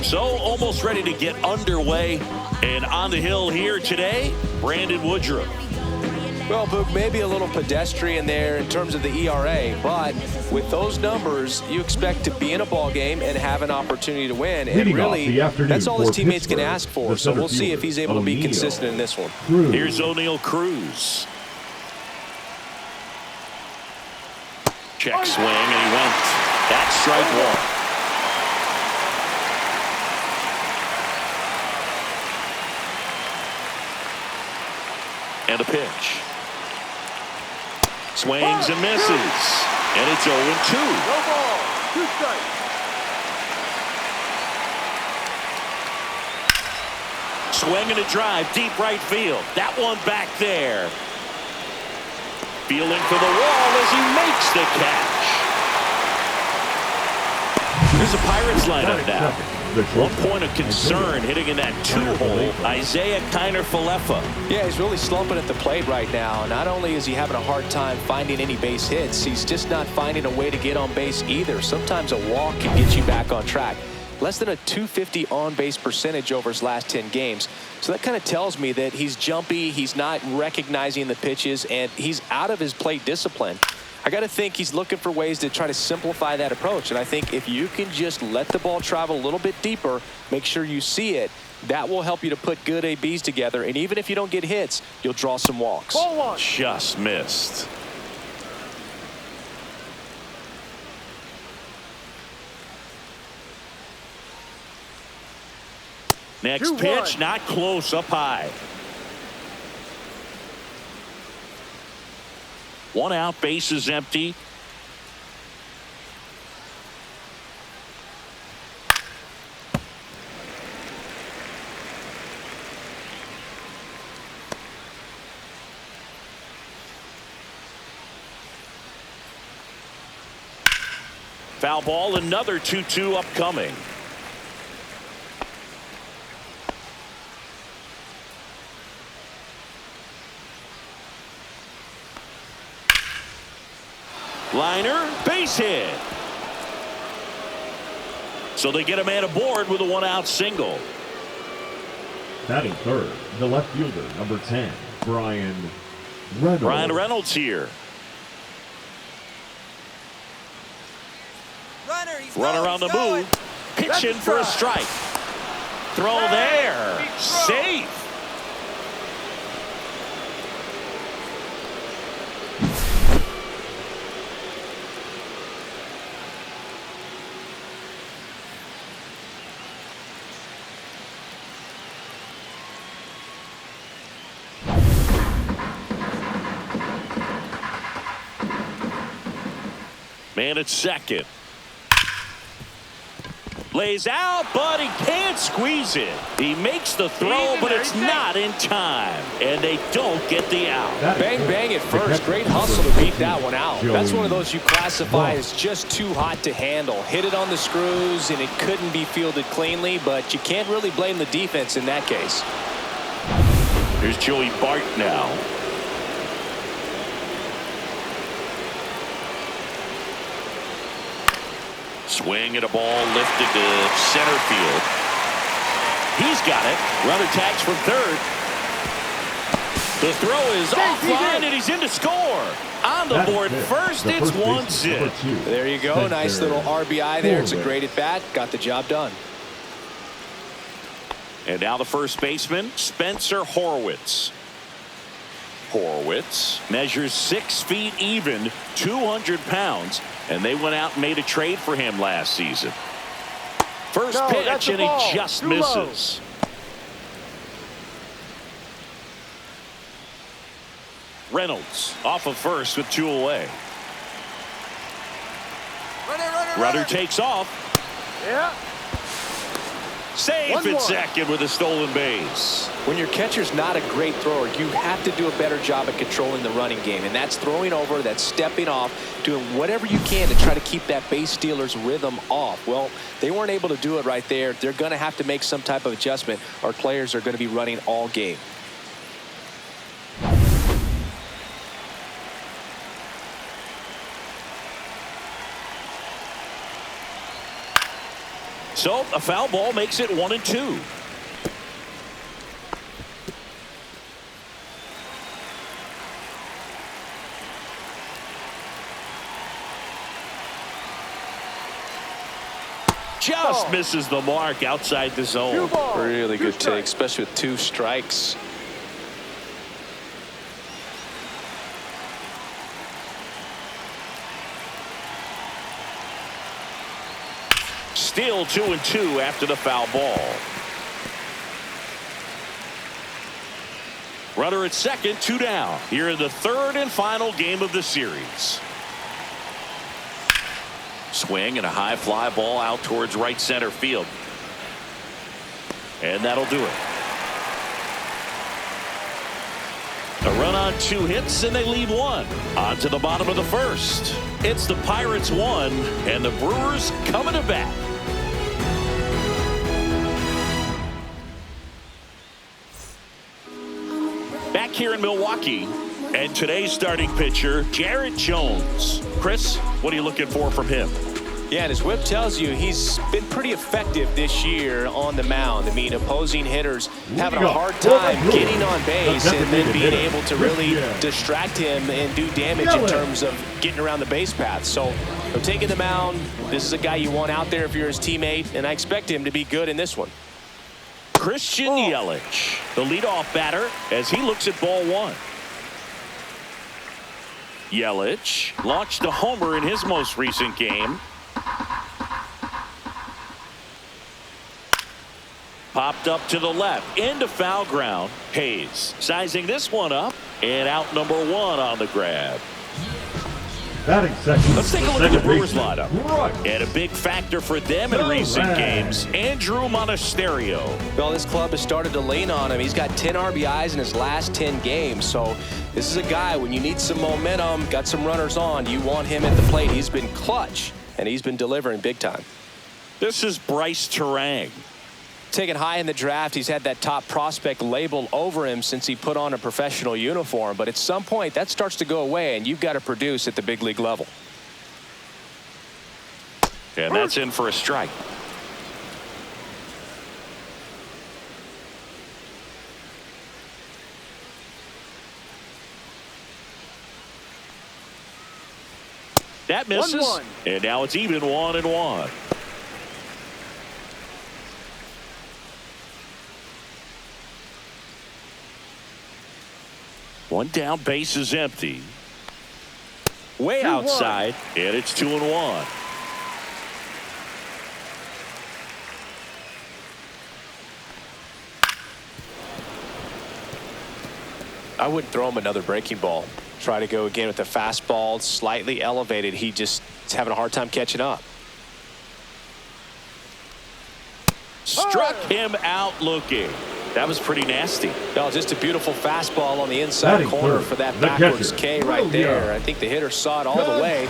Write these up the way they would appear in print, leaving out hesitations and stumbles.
So almost ready to get underway. And on the hill here today, Brandon Woodruff. Well, Boog, maybe a little pedestrian there in terms of the ERA, but with those numbers, you expect to be in a ball game and have an opportunity to win. And really, that's all his teammates can ask for. So we'll see if he's able to be consistent in this one. Here's O'Neill Cruz. Check swing, and he went. That's strike one. And a pitch. Swings and misses. And it's 0-2. No ball. 2 strikes. Swing and a drive, deep right field. That one back there. Feeling for the wall as he makes the catch. There's a Pirates lineup now. One point of concern hitting in that 2-hole, Isaiah Kiner-Falefa. Yeah, he's really slumping at the plate right now. Not only is he having a hard time finding any base hits, he's just not finding a way to get on base either. Sometimes a walk can get you back on track. Less than a .250 on-base percentage over his last 10 games. So that kind of tells me that he's jumpy, he's not recognizing the pitches, and he's out of his plate discipline. I got to think he's looking for ways to try to simplify that approach. And I think if you can just let the ball travel a little bit deeper, make sure you see it, that will help you to put good ABs together. And even if you don't get hits, you'll draw some walks. Ball one. Just missed. Next 2-1. pitch, not close, up high. One out, base is empty. Foul ball, another 2-2 upcoming. Liner, base hit. So they get a man aboard with a 1-out single. Batting third, the left fielder, number 10, Brian Reynolds. Brian Reynolds here. Runner on the move. Pitching for a strike. Throw there. Safe. Man at second. Lays out, but he can't squeeze it. He makes the throw, but it's not in time. And they don't get the out. Bang, bang at first. Great hustle to beat that one out. That's one of those you classify as just too hot to handle. Hit it on the screws, and it couldn't be fielded cleanly, but you can't really blame the defense in that case. Here's Joey Bart now. Swing at a ball lifted to center field. He's got it. Runner tags from third. The throw is offline, and he's in to score. On the board first, it's 1-zip. There you go. Nice little RBI there. It's a great at bat. Got the job done. And now the first baseman, Spencer Horwitz. Horwitz measures 6 feet even, 200 pounds, and they went out and made a trade for him last season. First pitch, and he just misses. Reynolds off of first with 2 away. Runner takes off. Yeah. Safe at second with a stolen base. When your catcher's not a great thrower, you have to do a better job at controlling the running game. And that's throwing over, that's stepping off, doing whatever you can to try to keep that base stealer's rhythm off. Well, they weren't able to do it right there. They're going to have to make some type of adjustment. Our players are going to be running all game. So a foul ball makes it 1-2. Just misses the mark outside the zone. Really good take, especially with 2 strikes. Still 2-2 after the foul ball. Runner at second, 2 down. Here in the 3rd and final game of the series. Swing and a high fly ball out towards right center field. And that'll do it. A run on 2 hits and they leave 1. On to the bottom of the 1st. It's the Pirates 1 and the Brewers coming to bat. Back here in Milwaukee, and today's starting pitcher, Jarrett Jones. Chris, what are you looking for from him? Yeah, and his whip tells you he's been pretty effective this year on the mound. I mean, opposing hitters having a hard time getting on base and then being able to really distract him and do damage in terms of getting around the base path. So, taking the mound, this is a guy you want out there if you're his teammate, and I expect him to be good in this one. Christian Yelich, the leadoff batter, as he looks at ball 1. Yelich launched a homer in his most recent game. Popped up to the left into foul ground. Hayes sizing this one up, and out number 1 on the grab. Batting second. Let's take a look at the Brewers lineup. And a big factor for them in recent games, Andrew Monasterio. Well, this club has started to lean on him. He's got 10 RBIs in his last 10 games. So this is a guy, when you need some momentum, got some runners on, you want him at the plate. He's been clutch, and he's been delivering big time. This is Bryce Terang. Taken high in the draft, he's had that top prospect label over him since he put on a professional uniform. But at some point, that starts to go away, and you've got to produce at the big league level. And that's in for a strike. That misses. 1-1. And now it's even 1-1. One down, base is empty. Way outside, and it's 2-1. I wouldn't throw him another breaking ball. Try to go again with the fastball, slightly elevated. He just is having a hard time catching up. Struck him out looking. That was pretty nasty. Well, just a beautiful fastball on the inside corner for that backwards K right there. I think the hitter saw it all the way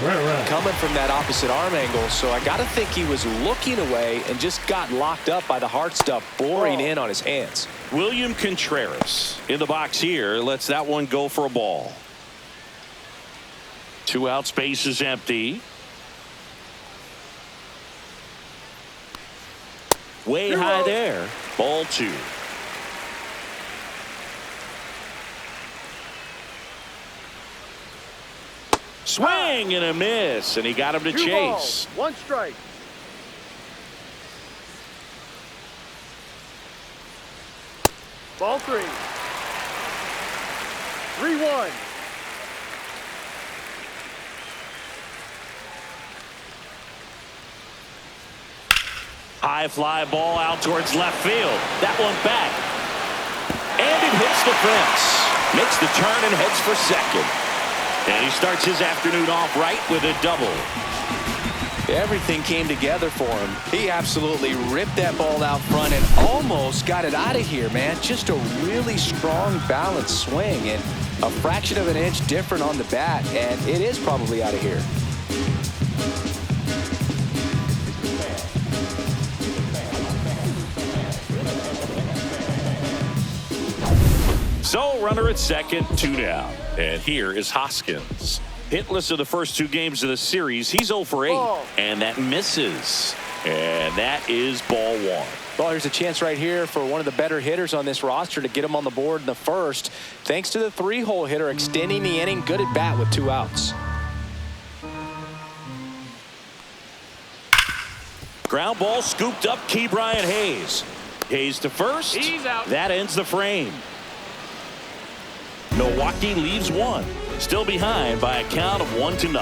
coming from that opposite arm angle. So I got to think he was looking away and just got locked up by the hard stuff boring in on his hands. William Contreras in the box here lets that one go for a ball. 2 outs, base is empty. Way high there. Ball 2. Swing and a miss, and he got him to 2 chase. balls, 1 strike. Ball 3. 3-1. High fly ball out towards left field. That one back. And it hits the fence. Makes the turn and heads for second. And he starts his afternoon off right with a double. Everything came together for him. He absolutely ripped that ball out front and almost got it out of here, man. Just a really strong, balanced swing and a fraction of an inch different on the bat, and it is probably out of here. So runner at second, 2 down. And here is Hoskins. Hitless in the first 2 games of the series. He's 0 for 8. And that misses. And that is ball one. Well, here's a chance right here for one of the better hitters on this roster to get him on the board in the first. Thanks to the three-hole hitter extending the inning. Good at bat with 2 outs. Ground ball scooped up Ke'Bryan Hayes. Hayes to first. He's out. That ends the frame. Milwaukee leaves one. Still behind by a count of 1-0.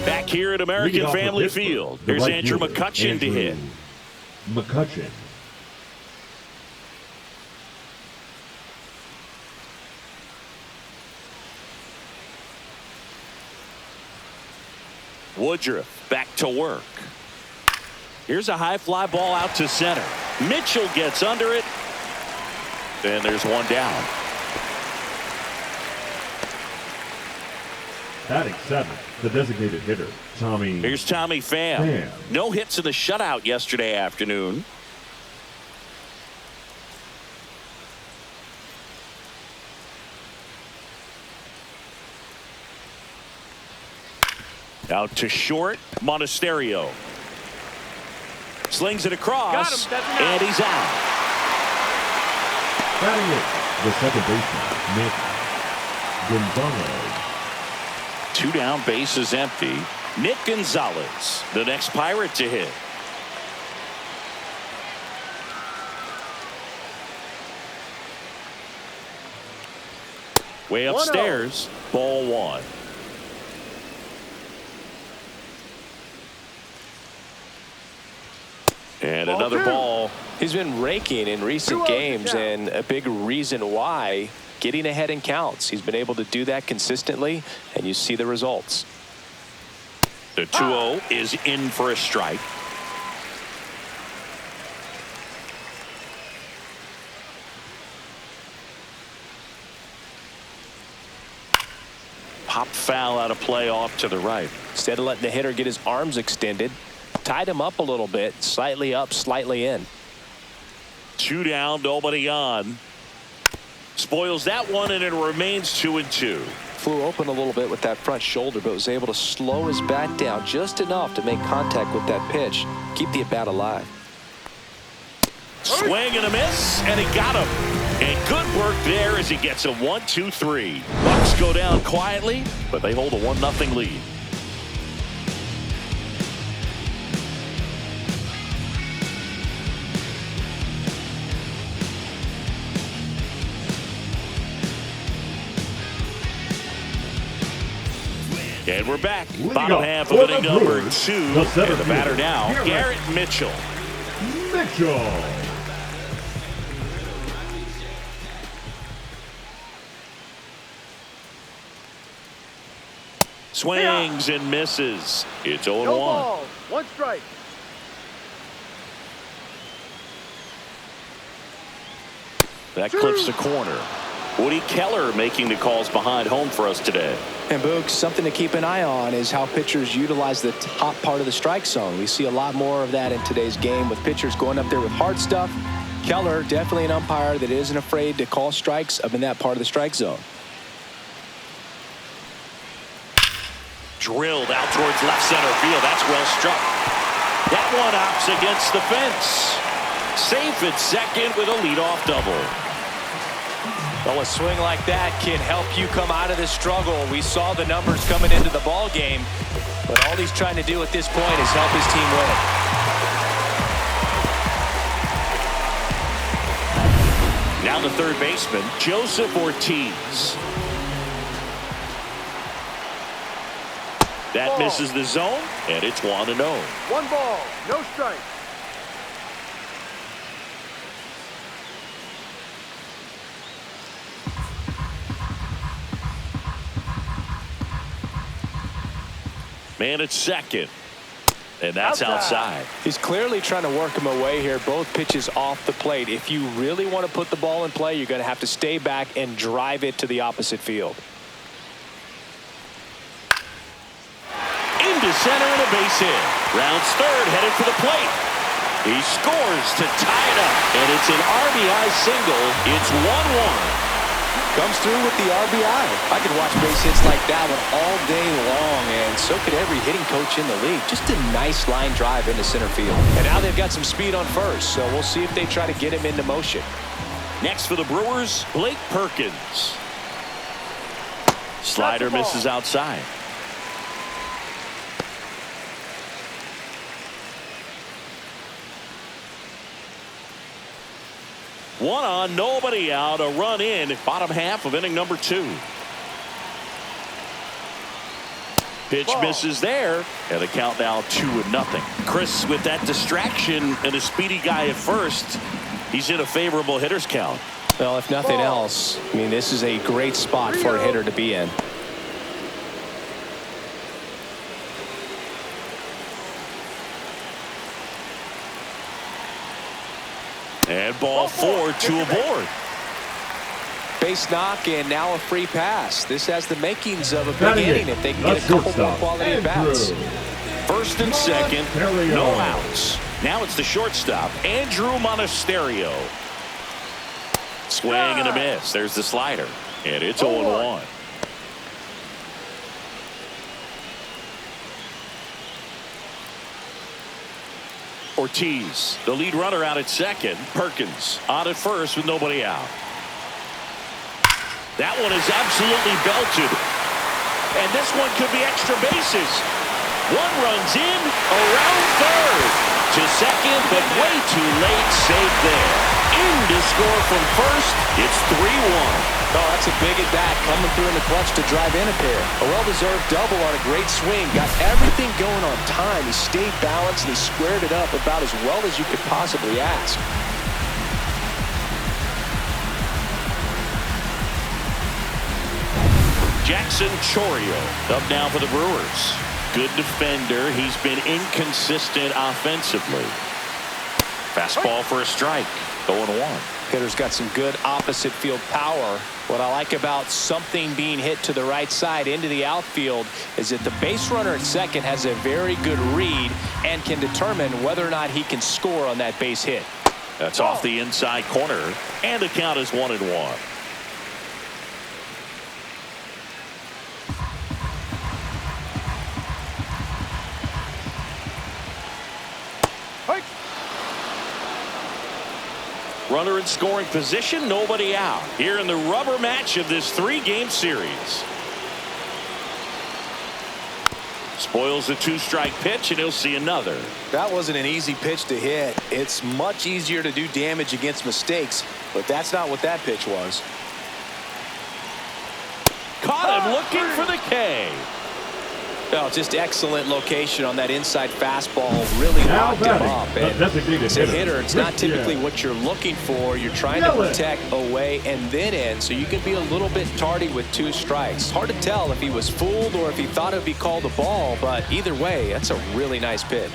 Back here at American Family Field. Here's right Andrew fielder, McCutchen to hit. McCutchen. Woodruff back to work. Here's a high fly ball out to center. Mitchell gets under it. And there's one down. Batting 7th, the designated hitter, Tommy. Here's Tommy Pham. No hits in the shutout yesterday afternoon. Out to short, Monasterio. Slings it across, and he's out. Batting it, the second baseman, Nick Gonzalez. 2 down, bases empty. Nick Gonzalez, the next Pirate to hit. Way upstairs, ball one. And another ball. He's been raking in recent games, and a big reason why, getting ahead in counts. He's been able to do that consistently, and you see the results. The 2-0 is in for a strike. Pop foul out of play off to the right. Instead of letting the hitter get his arms extended, tied him up a little bit, slightly up, slightly in. 2 down, nobody on. Spoils that one, and it remains 2-2. Flew open a little bit with that front shoulder, but was able to slow his bat down just enough to make contact with that pitch, keep the at-bat alive. Swing and a miss, and he got him. And good work there as he gets a 1-2-3. Bucks go down quietly, but they hold a 1-0 lead. And we're back. Bottom half of inning number 2. And the batter now, Garrett Mitchell. Swings and misses. It's 0-1. No ball. 1 strike. That clips the corner. Woody Keller making the calls behind home for us today. And Boog, something to keep an eye on is how pitchers utilize the top part of the strike zone. We see a lot more of that in today's game with pitchers going up there with hard stuff. Keller, definitely an umpire that isn't afraid to call strikes up in that part of the strike zone. Drilled out towards left center field. That's well struck. That one opts against the fence. Safe at second with a leadoff double. Well, a swing like that can help you come out of this struggle. We saw the numbers coming into the ball game, but all he's trying to do at this point is help his team win. Now the third baseman, Joseph Ortiz. That misses the zone, and it's 1-0. 1 ball, no strike. Man at second. And that's outside. He's clearly trying to work him away here. Both pitches off the plate. If you really want to put the ball in play, you're going to have to stay back and drive it to the opposite field. Into center and a base hit. Rounds third, headed for the plate. He scores to tie it up. And it's an RBI single. It's 1-1. Comes through with the RBI. I could watch base hits like that one all day long, and so could every hitting coach in the league. Just a nice line drive into center field. And now they've got some speed on first, so we'll see if they try to get him into motion. Next for the Brewers, Blake Perkins. Slider misses outside. One on, nobody out, a run in, bottom half of inning number 2. Pitch misses there, and the count now 2-0. Chris, with that distraction and a speedy guy at first, he's in a favorable hitter's count. Well, if nothing else, I mean, this is a great spot for a hitter to be in. And ball 4, 2 aboard. Base knock and now a free pass. This has the makings of a big inning if they can get a couple more quality at bats. First and second, no outs. Now it's the shortstop, Andrew Monasterio. Swing and a miss. There's the slider, and it's 0-1. Ortiz, the lead runner, out at second. Perkins on at first with nobody out. That one is absolutely belted. And this one could be extra bases. One runs in, around third. To second, but way too late. Save there. In to score from first. It's 3-1. Oh, that's a big at bat coming through in the clutch to drive in a pair. A well-deserved double on a great swing. Got everything going on time. He stayed balanced and he squared it up about as well as you could possibly ask. Jackson Chourio up now for the Brewers. Good defender. He's been inconsistent offensively. Fastball for a strike. 0-1. Hitter's got some good opposite field power. What I like about something being hit to the right side into the outfield is that the base runner at second has a very good read and can determine whether or not he can score on that base hit. That's off the inside corner, and the count is 1-1. Runner in scoring position, nobody out. Here in the rubber match of this 3-game series. Spoils the 2-strike pitch, and he'll see another. That wasn't an easy pitch to hit. It's much easier to do damage against mistakes, but that's not what that pitch was. Caught him looking for the K. Oh, just excellent location on that inside fastball. Really knocked him up. And as a hitter, it's not typically what you're looking for. You're trying to protect away and then in, so you can be a little bit tardy with 2 strikes. Hard to tell if he was fooled or if he thought it would be called a ball, but either way, that's a really nice pitch.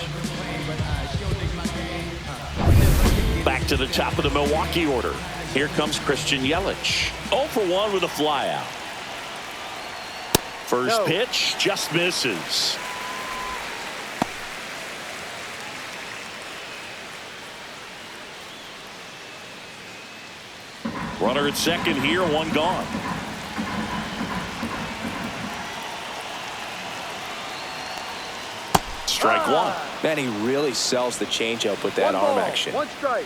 Back to the top of the Milwaukee order. Here comes Christian Yelich. 0 for 1 with a flyout. First pitch just misses. Runner at second here, 1 gone. Strike 1. Man, he really sells the changeup with that arm action. 1 strike.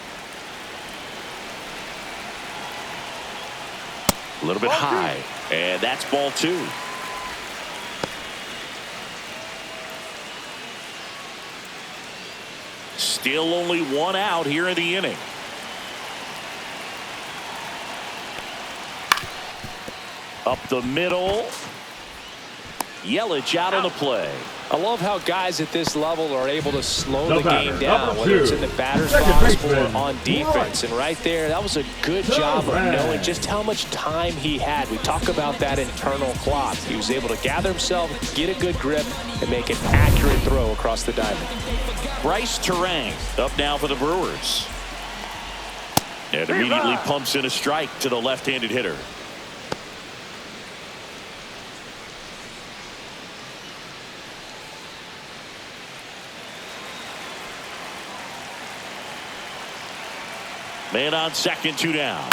A little bit high, and that's ball 2. Still only 1 out here in the inning. Up the middle. Yelich out on the play. I love how guys at this level are able to slow the game down, whether it's in the batter's box or on defense. And right there, that was a good job of knowing just how much time he had. We talk about that internal clock. He was able to gather himself, get a good grip, and make an accurate throw across the diamond. Bryce Terang up now for the Brewers. And immediately pumps in a strike to the left-handed hitter. Man on second, 2 down.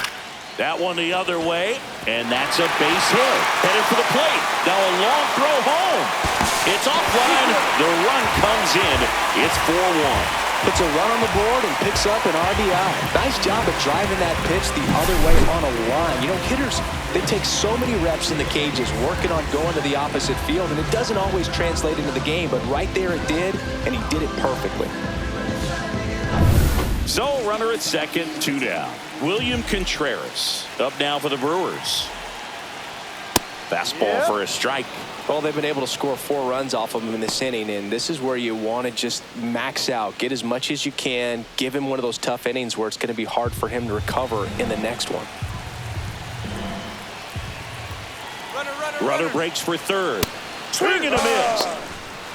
That one the other way, and that's a base hit. Headed for the plate. Now a long throw home. It's offline. The run comes in. It's 4-1. Puts a run on the board and picks up an RBI. Nice job of driving that pitch the other way on a line. You know, hitters, they take so many reps in the cages working on going to the opposite field, and it doesn't always translate into the game, but right there it did, and he did it perfectly. So, runner at second, 2 down. William Contreras up now for the Brewers. Fastball for a strike. Well, they've been able to score 4 runs off of him in this inning, and this is where you want to just max out, get as much as you can, give him one of those tough innings where it's going to be hard for him to recover in the next one. Runner breaks for third. Swing and a miss.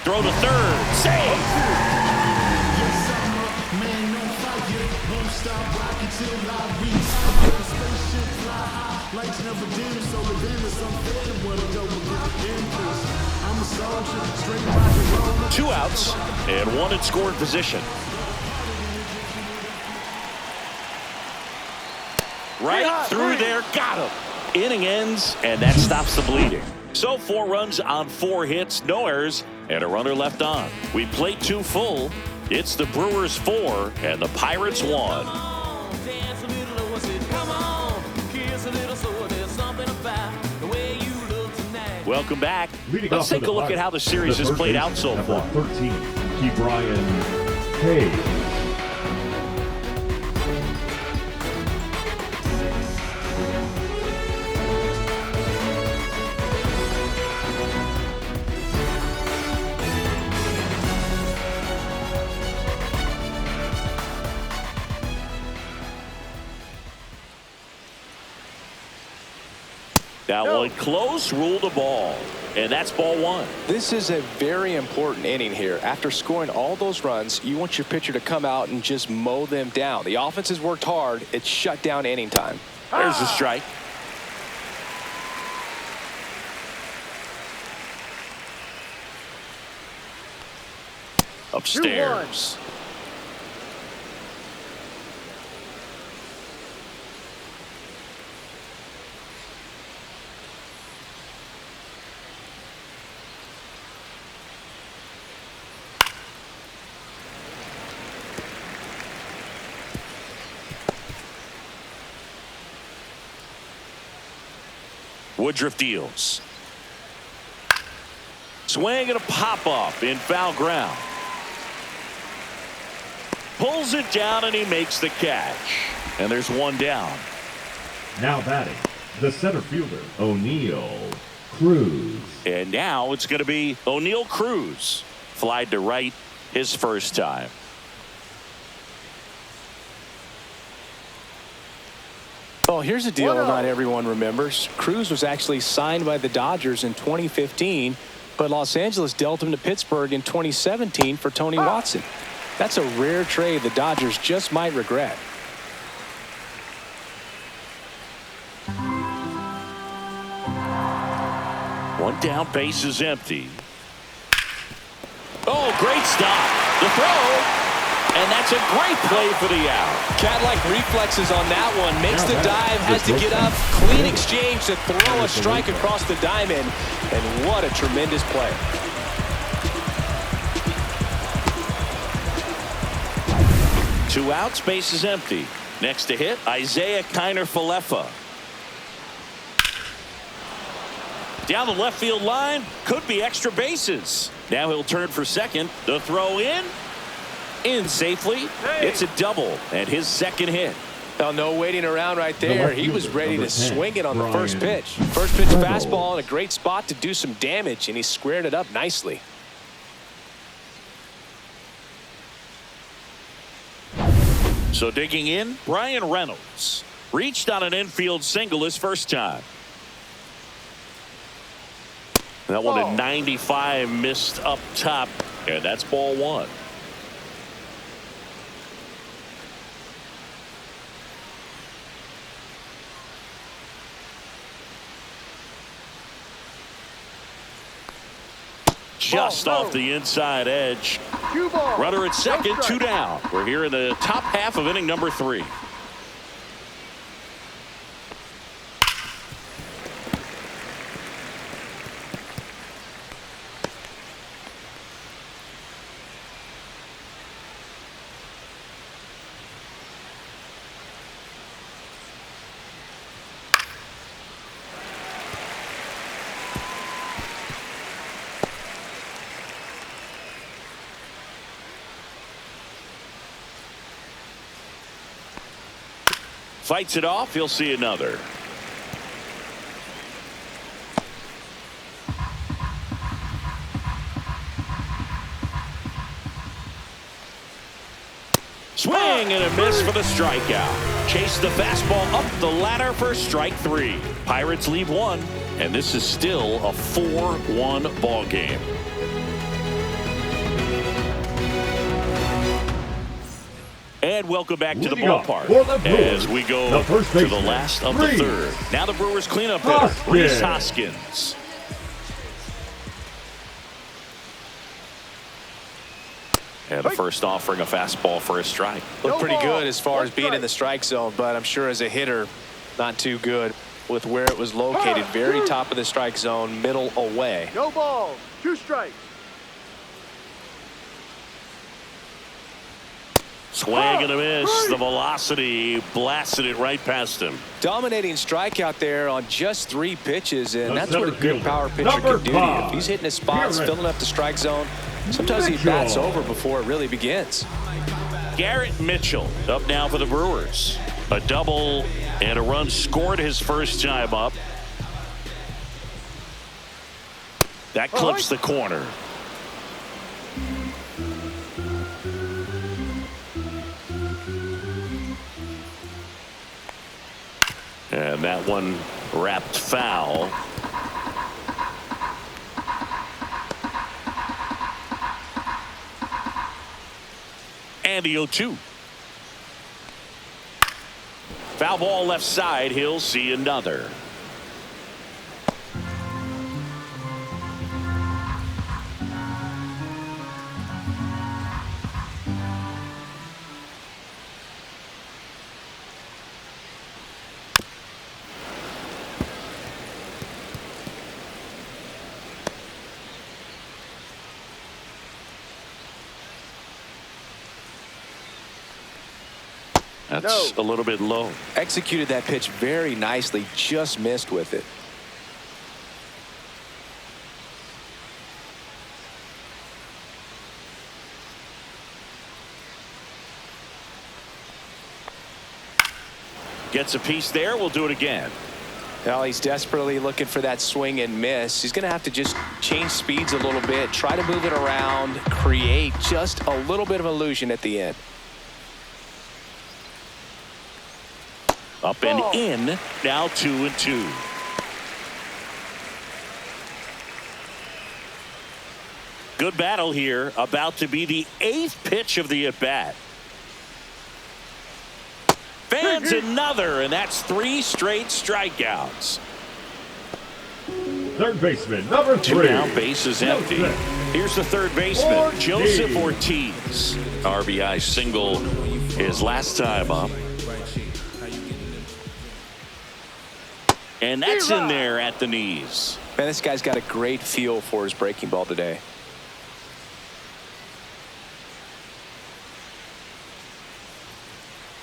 Throw to third. Save. Two outs and one in scoring position. Right through there, got him. Inning ends, and that stops the bleeding. So 4 runs on 4 hits, no errors, and a runner left on. We played 2 full. It's the Brewers 4 and the Pirates 1. Welcome back. Let's take a look at how the series has played out so far. 13, Brian Hayes. That one close, ruled a ball. And that's ball 1. This is a very important inning here. After scoring all those runs, you want your pitcher to come out and just mow them down. The offense has worked hard. It's shut down inning time. There's the strike. Upstairs. Woodruff deals. Swing and a pop-up in foul ground. Pulls it down and he makes the catch. And there's 1 down. Now batting, the center fielder, O'Neal Cruz. And now it's going to be O'Neal Cruz. Flied to right his first time. Well, here's a deal not everyone remembers. Cruz was actually signed by the Dodgers in 2015, but Los Angeles dealt him to Pittsburgh in 2017 for Tony Watson. That's a rare trade the Dodgers just might regret. One down, base is empty. Oh, great stop. The throw. And that's a great play for the out. Cat-like reflexes on that one. Makes the dive, has to get up. Clean exchange to throw a strike across the diamond. And what a tremendous play. Two outs, base is empty. Next to hit, Isaiah Kiner-Falefa. Down the left field line, could be extra bases. Now he'll turn for second. The throw in safely. It's a double and his second hit. Well, no waiting around right there. He was ready to swing it on the first pitch. First pitch fastball in a great spot to do some damage, and he squared it up nicely. So digging in, Brian Reynolds reached on an infield single his first time. That one at 95 missed up top, and that's ball 1. Just off the inside edge. Runner at second, 2 down. We're here in the top half of inning number 3. Fights it off. He'll see another. Swing and a miss for the strikeout. Chase the fastball up the ladder for strike 3. Pirates leave 1, and this is still a 4-1 ball game. And welcome back to the ballpark as we go to the last of the third. Now the Brewers cleanup hitter, Rhys Hoskins. And the first offering a fastball for a strike. Looked pretty good as far as being in the strike zone, but I'm sure as a hitter, not too good with where it was located. Very top of the strike zone, middle away. No balls, 2 strikes. Swing and a miss. The velocity blasted it right past him. Dominating strikeout there on just 3 pitches, and that's what a good power pitcher can do to you. If he's hitting his spots, filling up the strike zone, sometimes he bats over before it really begins. Garrett Mitchell up now for the Brewers. A double and a run scored his first time up. That clips the corner. And that one wrapped foul. And the 0-2. Foul ball left side. He'll see another. That's a little bit low. Executed that pitch very nicely, just missed with it. Gets a piece there. We'll do it again. Now he's desperately looking for that swing and miss. He's going to have to just change speeds a little bit, try to move it around, create just a little bit of illusion at the end. Up and in. Now 2-2. Good battle here. About to be the 8th pitch of the at-bat. Fans another, and that's 3 straight strikeouts. Third baseman, number 3. 2 down, base is empty. Here's the third baseman, Joseph Ortiz. RBI single his last time up. And that's in there at the knees. Man, this guy's got a great feel for his breaking ball today.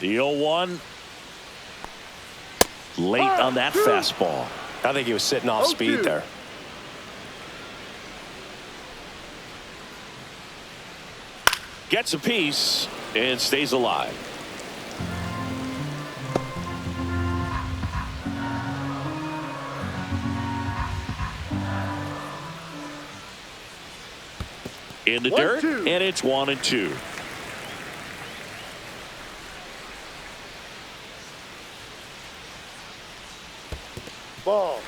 The 0-1. Late on that fastball. I think he was sitting off speed there. Gets a piece and stays alive. In the dirt, and it's 1-2. Ball.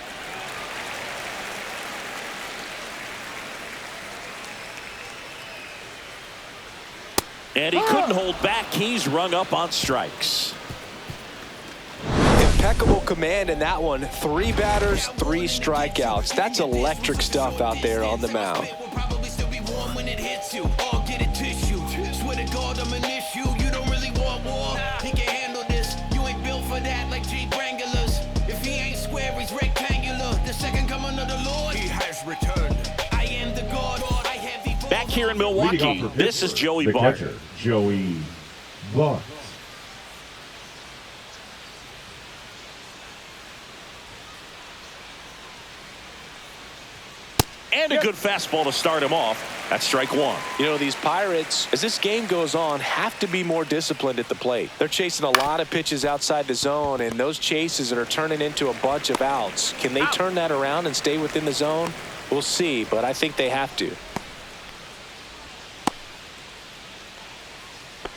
And he couldn't hold back. He's rung up on strikes. Impeccable command in that one. 3 batters, 3 strikeouts. That's electric stuff out there on the mound. When it hits you, or get it tissue. Swear to God, I'm an issue. You don't really want war. He can handle this. You ain't built for that like Jeep Wranglers. If he ain't square, he's rectangular. The second coming of the Lord, he has returned. I am the God. I have the Back here in Milwaukee, this is Joey Bart. Catcher, Joey Bart. And a good fastball to start him off. That's strike one. You know, these Pirates, as this game goes on, have to be more disciplined at the plate. They're chasing a lot of pitches outside the zone, and those chases are turning into a bunch of outs. Can they turn that around and stay within the zone? We'll see, but I think they have to.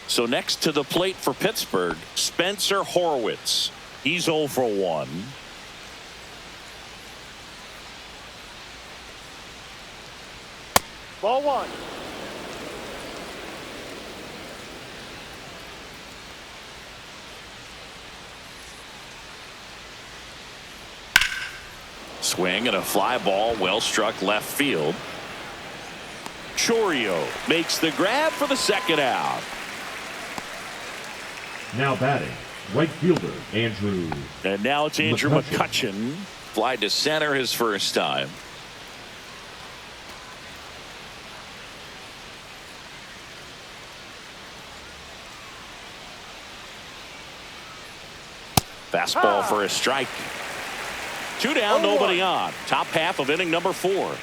So next to the plate for Pittsburgh, Spencer Horwitz. He's 0 for 1. Ball one. Swing and a fly ball, well struck left field. Chorio makes the grab for the second out. Now batting, right fielder Andrew. And now it's Andrew McCutchen. Fly to center his first time. Fastball for a strike. 2 down, nobody on. Top half of inning number 4.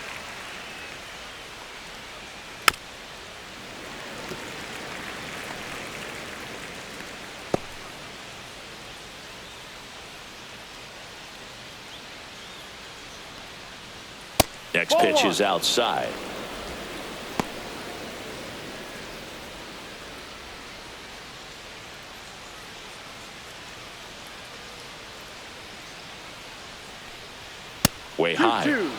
Next pitch is outside. Way high. 2-2.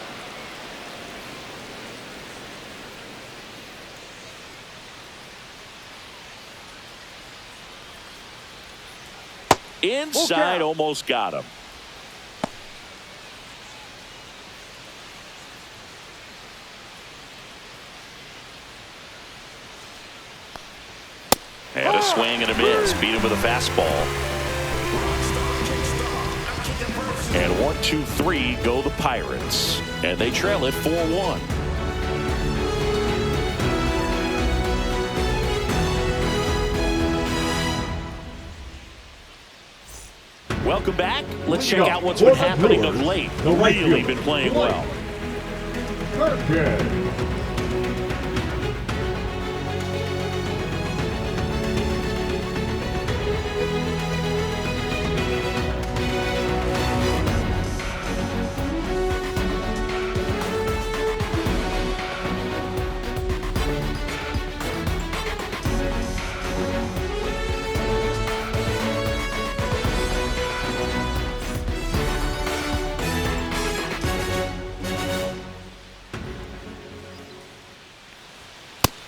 Inside, almost got him. And a swing and a miss. Beat him with a fastball. And 1-2-3 go the Pirates. And they trail it 4-1. Welcome back. Let's check out what's been happening of late. Really been playing well.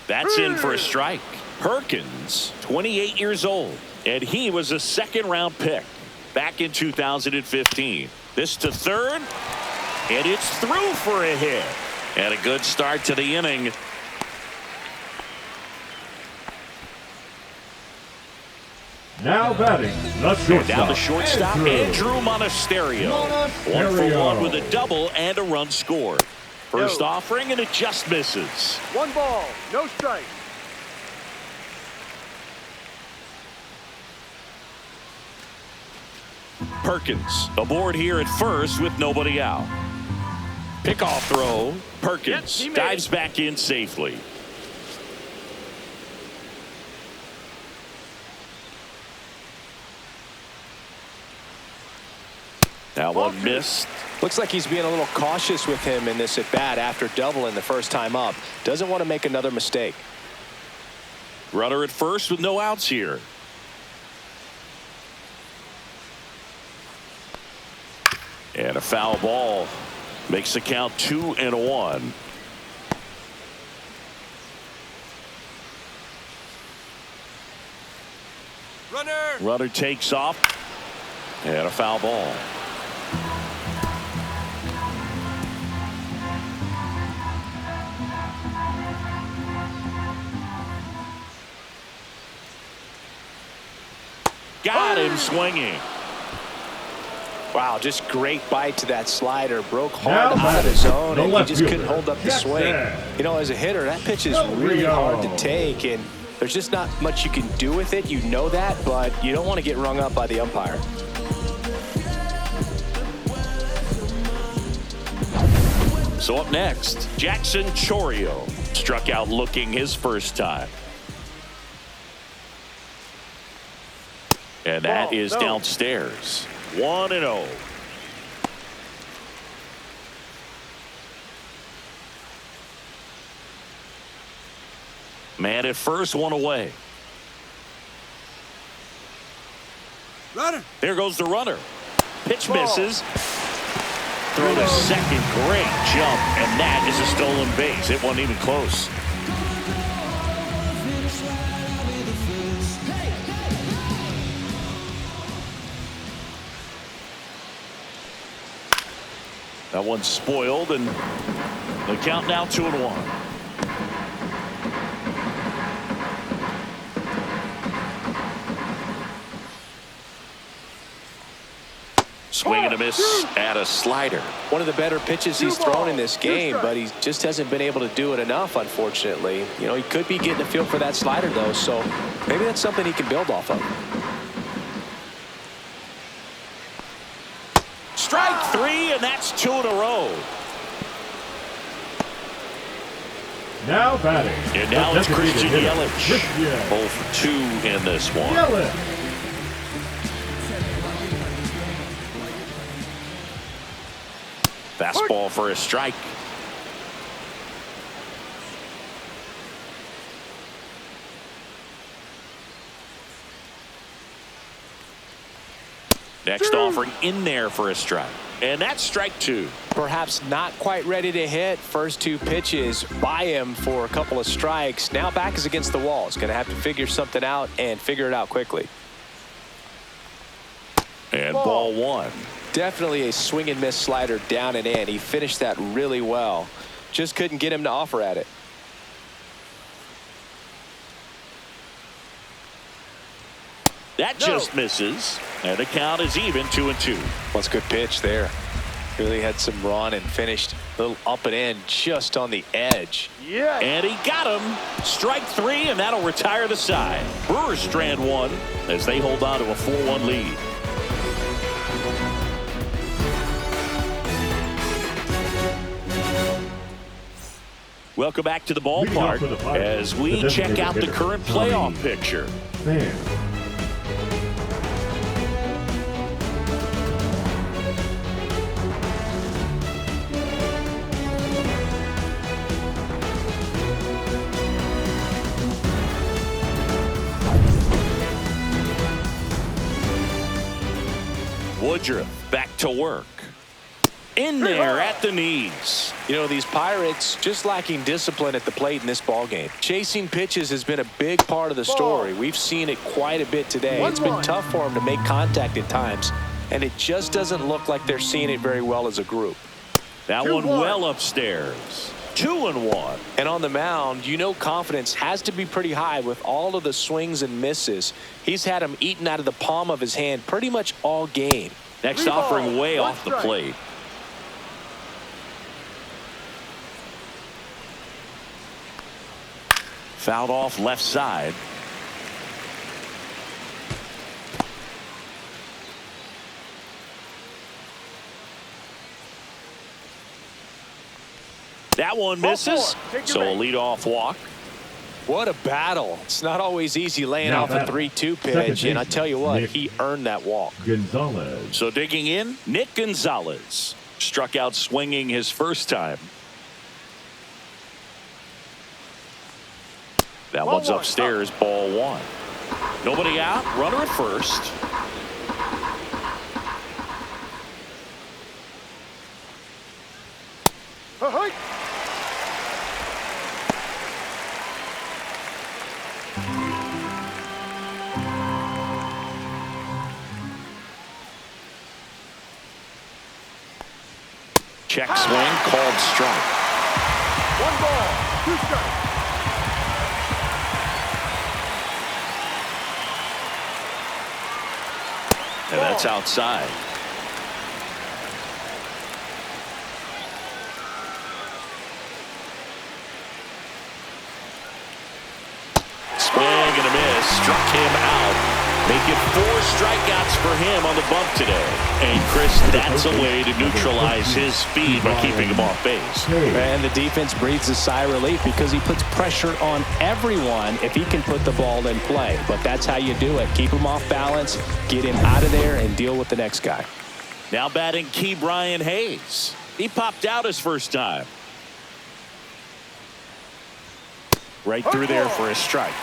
That's in for a strike. Perkins, 28 years old, and he was a second-round pick back in 2015. This to third, and it's through for a hit. And a good start to the inning. Now batting, the shortstop. Down the shortstop, Andrew Monasterio. 1 for 1 with a double and a run scored. First offering, and it just misses. 1 ball, no strike. Perkins aboard here at first with nobody out. Pickoff throw. Perkins dives back in safely. That one missed. Looks like he's being a little cautious with him in this at bat after doubling the first time up. Doesn't want to make another mistake. Runner at first with no outs here. And a foul ball makes the count 2-1. Runner takes off. And a foul ball. Got him swinging. Wow, just great bite to that slider. Broke hard out of the zone, and he just couldn't hold up the swing. You know, as a hitter, that pitch is really hard to take, and there's just not much you can do with it. You know that, but you don't want to get rung up by the umpire. So up next, Jackson Chourio struck out looking his first time. And that is downstairs. 1-0. Man at first, one away. Runner. There goes the runner. Pitch misses. Throw to second. Great jump. And that is a stolen base. It wasn't even close. That one's spoiled, and the count now 2-1. Swing and a miss at a slider. One of the better pitches he's thrown in this game, but he just hasn't been able to do it enough, unfortunately. You know, he could be getting a feel for that slider, though, so maybe that's something he can build off of. Strike 3, and that's 2 in a row. Now batting. And now it's Christian hitter, Yelich. 0 for 2 in this one. Yelich. Fastball for a strike. Next offering in there for a strike. And that's strike 2. Perhaps not quite ready to hit. First 2 pitches by him for a couple of strikes. Now back is against the wall. He's going to have to figure something out and figure it out quickly. And ball 1. Definitely a swing and miss slider down and in. He finished that really well. Just couldn't get him to offer at it. That just misses. And the count is even 2-2. What's a good pitch there. Really had some run and finished a little up and in just on the edge. Yeah. And he got him. Strike 3, and that'll retire the side. Brewers strand 1 as they hold on to a 4-1 lead. Welcome back to the ballpark as we check out the current playoff picture. Man. Woodruff back to work. In there at the knees. You know, these Pirates just lacking discipline at the plate in this ball game. Chasing pitches has been a big part of the story. We've seen it quite a bit today. It's been tough for them to make contact at times, and it just doesn't look like they're seeing it very well as a group. That one well upstairs. 2-1. And on the mound, you know, confidence has to be pretty high with all of the swings and misses. He's had them eaten out of the palm of his hand pretty much all game. Next offering way off the plate. Fouled off left side. That one misses. So a leadoff walk. What a battle. It's not always easy laying off a 3-2 pitch, and I tell you what, he earned that walk. Gonzalez. So digging in, Nick Gonzalez struck out swinging his first time. That one's upstairs, ball 1. Nobody out, runner at first. Check swing, called strike. 1 ball, 2 strikes. And that's outside. Swing and a miss. Struck him out. Make it 4 strikeouts for him on the bump today. And, Chris, that's a way to neutralize his speed by keeping him off base. And the defense breathes a sigh of relief because he puts pressure on everyone if he can put the ball in play. But that's how you do it. Keep him off balance, get him out of there, and deal with the next guy. Now batting Brian Hayes. He popped out his first time. Right through there for a strike.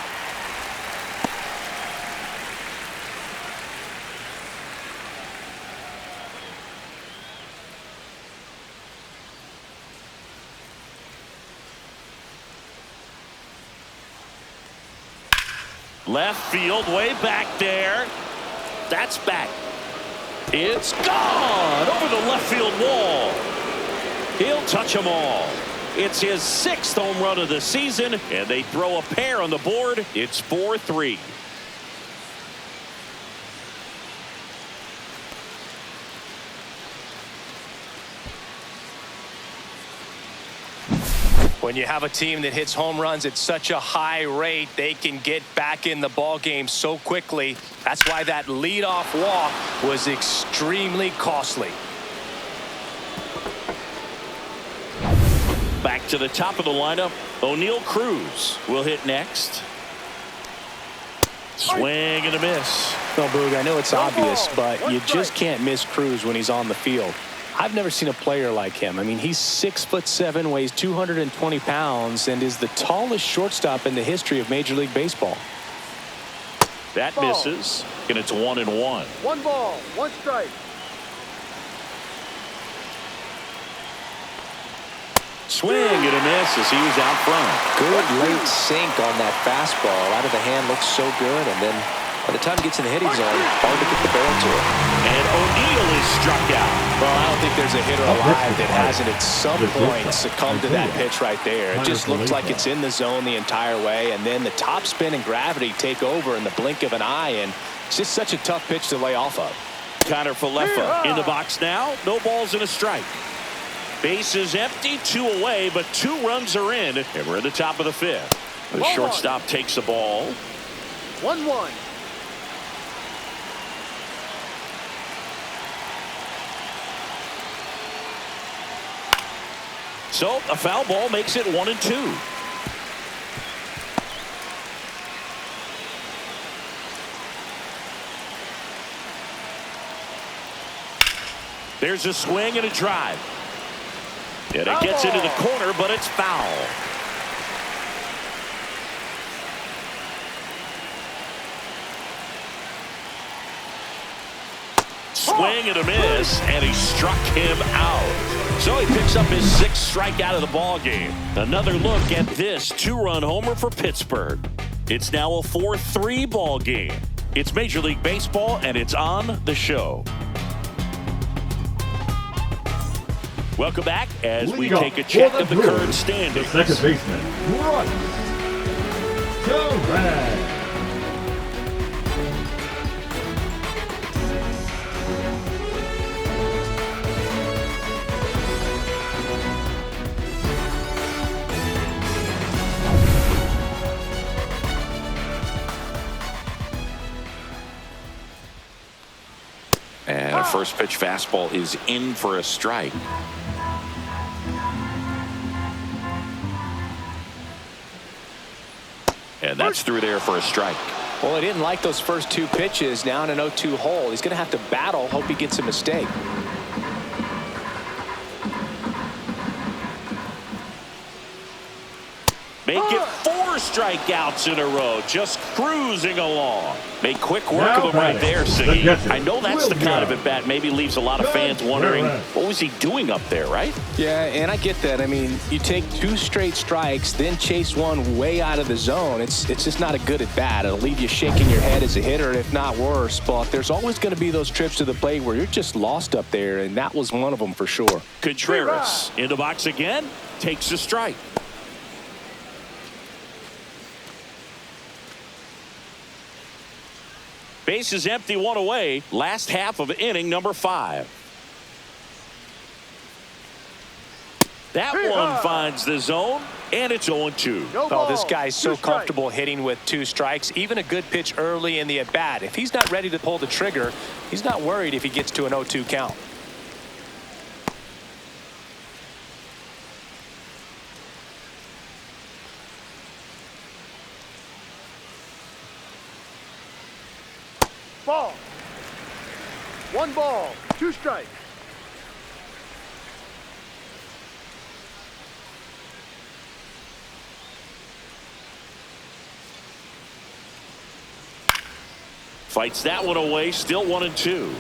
Left field, way back there. That's back. It's gone over the left field wall. He'll touch them all. It's his 6th home run of the season, and they throw a pair on the board. It's 4-3. When you have a team that hits home runs at such a high rate, they can get back in the ball game so quickly. That's why that leadoff walk was extremely costly. Back to the top of the lineup. O'Neal Cruz will hit next. Swing and a miss. No, Boog, I know it's obvious, but you just can't miss Cruz when he's on the field. I've never seen a player like him. I mean, he's 6'7", weighs 220 pounds, and is the tallest shortstop in the history of Major League Baseball. That misses, and it's 1-1. 1 ball, 1 strike. Swing and a miss as he was out front. Good late sink on that fastball. Out of the hand looks so good, and then by the time it gets in the hitting zone, hard to get the barrel to it. And O'Neal is struck out. Well, I don't think there's a hitter alive that hasn't at some point succumbed to that pitch right there. It just looks like it's in the zone the entire way, and then the top spin and gravity take over in the blink of an eye, and it's just such a tough pitch to lay off of. Connor Falefa in the box now. No balls and a strike. Base is empty, 2 away, but 2 runs are in, and we're at the top of the 5th. The shortstop takes the ball. 1-1. So a foul ball makes it 1-2. There's a swing and a drive. And it gets into the corner, but it's foul. Swing and a miss, and he struck him out. So he picks up his 6th strikeout of the ball game. Another look at this 2-run homer for Pittsburgh. It's now a 4-3 ball game. It's Major League Baseball, and it's on the show. Welcome back as we take a check of the current standings. The second baseman, Bryce Torres. And a first pitch fastball is in for a strike. And that's through there for a strike. Well, he didn't like those first 2 pitches. Now in an 0-2 hole, he's going to have to battle, hope he gets a mistake. Make it 4 strikeouts in a row, just cruising along. Made quick work of him right there, Siggy. I know that's the kind of at-bat maybe leaves a lot of fans wondering, what was he doing up there, right? Yeah, and I get that. I mean, you take 2 straight strikes, then chase one way out of the zone. It's just not a good at-bat. It'll leave you shaking your head as a hitter, if not worse. But there's always going to be those trips to the plate where you're just lost up there, and that was one of them for sure. Contreras in the box again, takes a strike. Base is empty, 1 away. Last half of inning number 5. That one finds the zone. And it's 0-2. No Oh, ball. this guy's so 2 strikes. comfortable hitting with 2 strikes. Even a good pitch early in the at-bat. If he's not ready to pull the trigger, he's not worried if he gets to an 0-2 count. Ball. 1 ball, 2 strikes. Fights that one away. Still 1-2.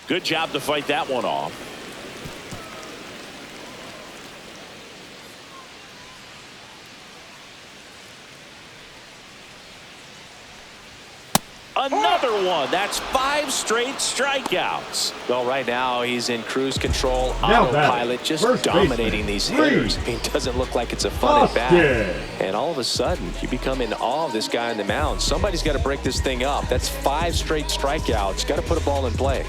Good job to fight that one off. Another one. That's 5 straight strikeouts. Well, right now he's in cruise control, Now autopilot, just first dominating baseman, these Reed. hitters. I mean, it doesn't look like it's a fun at bat. Austin. And all of a sudden, you become in awe of this guy on the mound. Somebody's got to break this thing up. That's 5 straight strikeouts. Got to put a ball in play.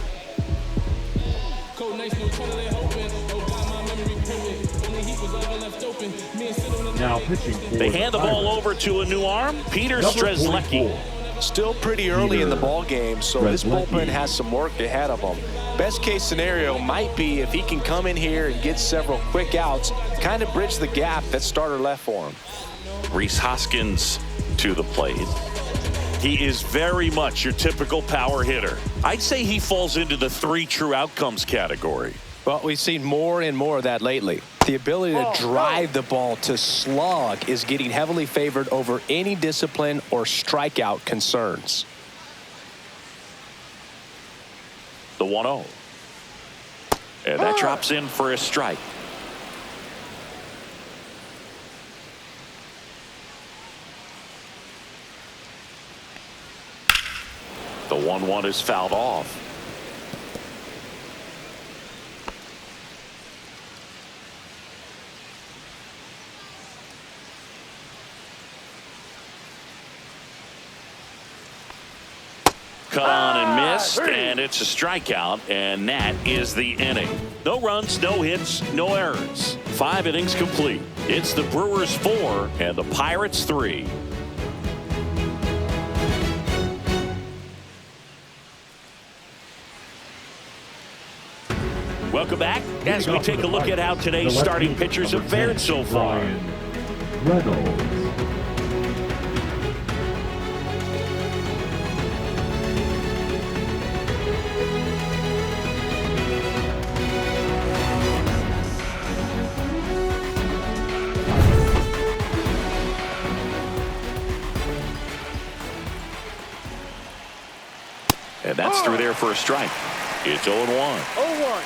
Now pitching for They hand the ball Pirates. over to a new arm, Peter Number Strzelecki. 44. Still pretty early in the ball game, so this Strzelecki. bullpen has some work ahead of them. Best case scenario might be if he can come in here and get several quick outs, kind of bridge the gap that starter left for him. Rhys Hoskins to the plate. He is very much your typical power hitter. I'd say he falls into the 3 true outcomes category. Well, we've seen more and more of that lately. The ability to drive the ball to slog is getting heavily favored over any discipline or strikeout concerns. The 1-0. And that drops in for a strike. The 1-1 is fouled off. Cut on and missed, and it's a strikeout, and that is the inning. No runs, no hits, no errors. 5 innings complete. It's the Brewers 4 and the Pirates 3. Welcome back as we take a look at how today's starting pitchers have fared so far. Ryan Reynolds. And that's through there for a strike. It's 0-1. 0-1.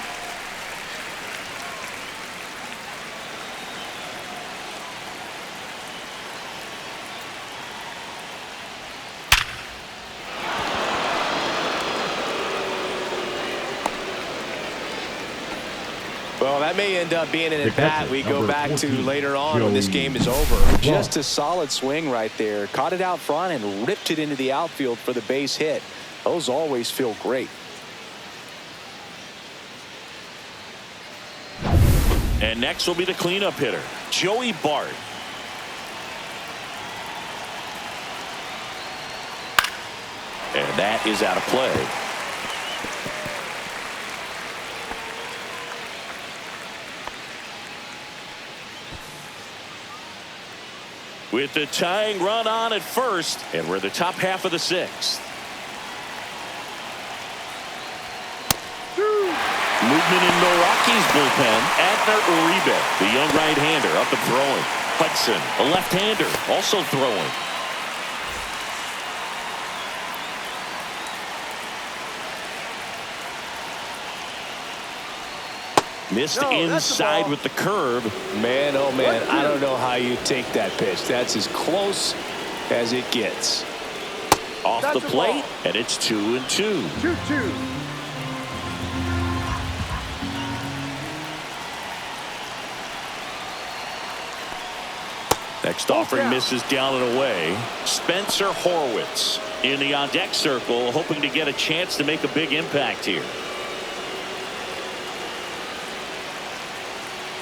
Well, that may end up being an The at-bat catcher, we go number back to 14, later on when this Joey game is over. Ball. Just a solid swing right there. Caught it out front and ripped it into the outfield for the base hit. Those always feel great. And next will be the cleanup hitter, Joey Bart. And that is out of play. With the tying run on at first, and we're the top half of the 6th. Movement in Milwaukee's bullpen. Adner Uribe, the young right-hander, up and throwing. Hudson, a left-hander, also throwing. Missed inside with the curve. Man, oh man, I don't know how you take that pitch. That's as close as it gets. Off the plate, and it's 2-2. 2-2. Next offering misses down and away. Spencer Horwitz in the on-deck circle, hoping to get a chance to make a big impact here.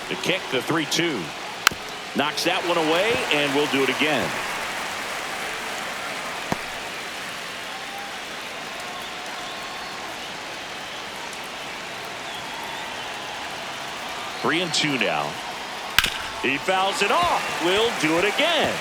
The kick, the 3-2. Knocks that one away, and we'll do it again. Three and two now. He fouls it off. We'll do it again.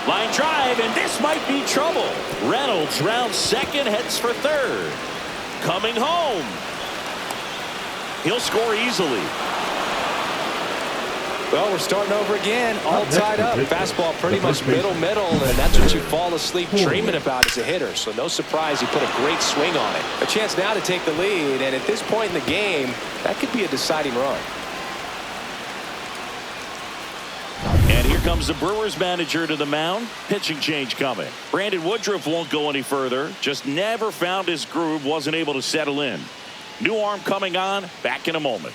Line drive, and this might be trouble. Reynolds rounds second, heads for third. Coming home. He'll score easily. Well, we're starting over again, all tied up. Fastball pretty much middle, and that's what you fall asleep dreaming about as a hitter. So no surprise he put a great swing on it. A chance now to take the lead, and at this point in the game, that could be a deciding run. And here comes the Brewers manager to the mound. Pitching change coming. Brandon Woodruff won't go any further. Just never found his groove, wasn't able to settle in. New arm coming on, back in a moment.